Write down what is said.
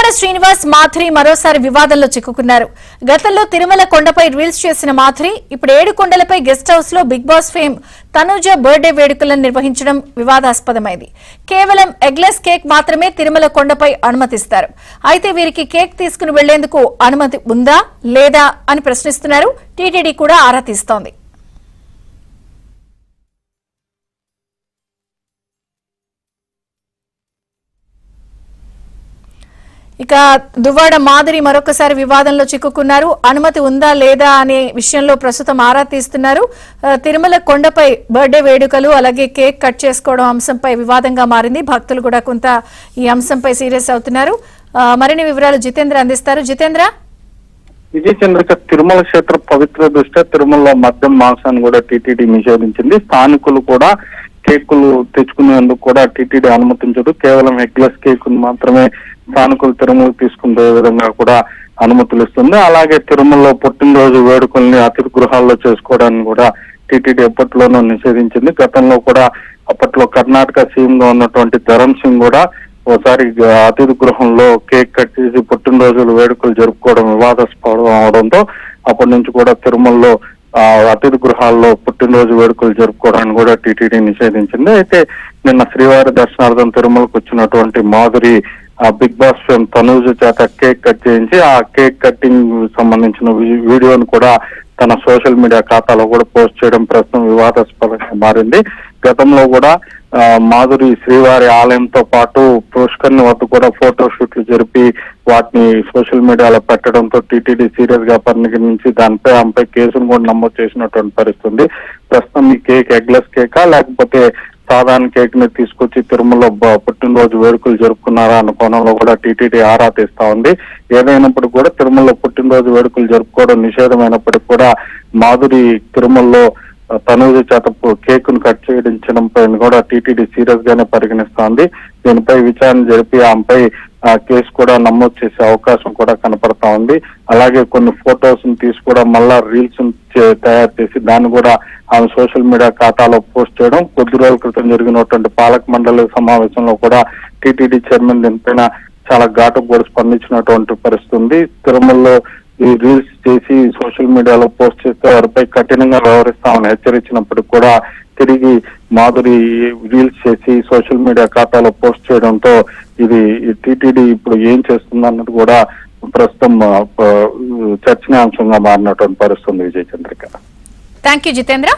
తిరుమల శ్రీనివాస్ మాధురి మరోసారి వివాదంలో చిక్కుకున్నారు. గతంలో తిరుమల కొండపై రీల్స్ చేసిన మాధురి ఇప్పుడు 7 కొండలపై గెస్ట్ హౌస్ లో Bigg Boss fame Tanuja birthday వేడుకలను నిర్వహించడం వివాదాస్పదమైంది. కేవలం ఎగ్లెస్ కేక్ మాత్రమే తిరుమల కొండపై అనుమతిస్తారు. అయితే వీరికి కేక్ తీసుకుని వెళ్లేందుకు అనుమతి ఉందా లేదా అని ప్రశ్నిస్తున్నారు. టీటీడీ కూడా ఆరా తీస్తోంది. ఇక దువ్వాడ మాధురి మరొకసారి వివాదంలో చిక్కుకున్నారు. అనుమతి ఉందా లేదా అనే విషయంలో ప్రస్తుతం ఆరా తీస్తున్నారు. తిరుమల కొండపై బర్త్డే వేడుకలు అలాగే కేక్ కట్ చేసుకోవడం అంశంపై వివాదంగా మారింది. భక్తులు కూడా కొంత ఈ అంశంపై సీరియస్ అవుతున్నారు. మరిన్ని వివరాలు జితేంద్ర అందిస్తారు. జితేంద్ర, విజయ్ చంద్రిక, తిరుమల క్షేత్ర పవిత్ర దృష్ట్యా తిరుమలలో మద్యం మాంసాన్ని కూడా టీటీడీ నిషేధించింది. స్థానికులు కూడా కేకులు తెచ్చుకునేందుకు కూడా టీటీడీ అనుమతించదు. కేవలం ఎగ్లెస్ కేక్ మాత్రమే స్థానికులు తిరుమల తీసుకునే విధంగా కూడా అనుమతులు ఇస్తుంది. అలాగే తిరుమలలో పుట్టినరోజు వేడుకల్ని అతిథి గృహాల్లో చేసుకోవడానికి కూడా టీటీడీ ఎప్పట్లోనూ నిషేధించింది. గతంలో కూడా అప్పట్లో కర్ణాటక సీఎం గా ఉన్నటువంటి ధరమ్ సింగ్ కూడా ఒకసారి అతిథి గృహంలో కేక్ కట్ చేసి పుట్టినరోజులు వేడుకలు జరుపుకోవడం వివాదాస్పదం అవడంతో అప్పటి నుంచి కూడా తిరుమలలో అతిథి గృహాల్లో పుట్టినరోజు వేడుకలు జరుపుకోవడానికి కూడా టీటీడీ నిషేధించింది. అయితే నిన్న శ్రీవారి దర్శనార్థం తిరుమలకు వచ్చినటువంటి Madhuri Bigg Boss fame Tanuja చేత కేక్ కట్ చేయించి ఆ కేక్ కట్టింగ్ సంబంధించిన వీడియోను కూడా తన సోషల్ మీడియా ఖాతాలో కూడా పోస్ట్ చేయడం ప్రస్తుతం వివాదాస్పదంగా మారింది. గతంలో కూడా మాధురి శ్రీవారి ఆలయంతో పాటు పుష్కర్ని వద్ద కూడా ఫోటో షూట్లు జరిపి వాటిని సోషల్ మీడియాలో పెట్టడంతో టీటీడీ సీరియస్ గా పరిగణించి దానిపై ఆమెపై కేసును కూడా నమోదు చేసినటువంటి పరిస్థితుంది. ప్రస్తుతం ఈ కేక్ ఎగ్లెస్ కేకా లేకపోతే సాధారణ కేక్ ని తీసుకొచ్చి తిరుమలలో పుట్టినరోజు వేడుకలు జరుపుకున్నారా అన్న కోణంలో కూడా టీటీడీ ఆరా తీస్తా ఉంది. ఏదైనప్పటికీ కూడా తిరుమలలో పుట్టినరోజు వేడుకలు జరుపుకోవడం నిషేధమైనప్పటికీ కూడా మాధురి తిరుమలలో తనూజ చేత కేక్ ను కట్ చేయించడంపై కూడా టీటీడీ సీరియస్ గానే పరిగణిస్తోంది. దీనిపై విచారణ జరిపి ఆమెపై కేసు కూడా నమోదు చేసే అవకాశం కూడా కనపడతా ఉంది. అలాగే కొన్ని ఫొటోస్ తీసి కూడా మళ్ళా రీల్స్ తయారు చేసి దాన్ని కూడా ఆమె సోషల్ మీడియా ఖాతాలో పోస్ట్ చేయడం. కొద్ది రోజుల క్రితం జరిగినటువంటి పాలక మండలి సమావేశంలో కూడా టీటీడీ చైర్మన్ దీనిపైన చాలా ఘాటుకు కూడా స్పందించినటువంటి పరిస్థితి ఉంది. తిరుమలలో ఈ రీల్స్ చేసి సోషల్ మీడియాలో పోస్ట్ చేస్తే వారిపై కఠినంగా వ్యవహరిస్తామని హెచ్చరించినప్పటికీ కూడా తిరిగి మాధురి రీల్స్ చేసి సోషల్ మీడియా ఖాతాలో పోస్ట్ చేయడంతో ఇది టీటీడీ ఇప్పుడు ఏం చేస్తుందన్నది కూడా ప్రస్తుతం చర్చనీయాంశంగా మారినటువంటి పరిస్థితి. విజయ్ చంద్రిక. Thank you Jitendra.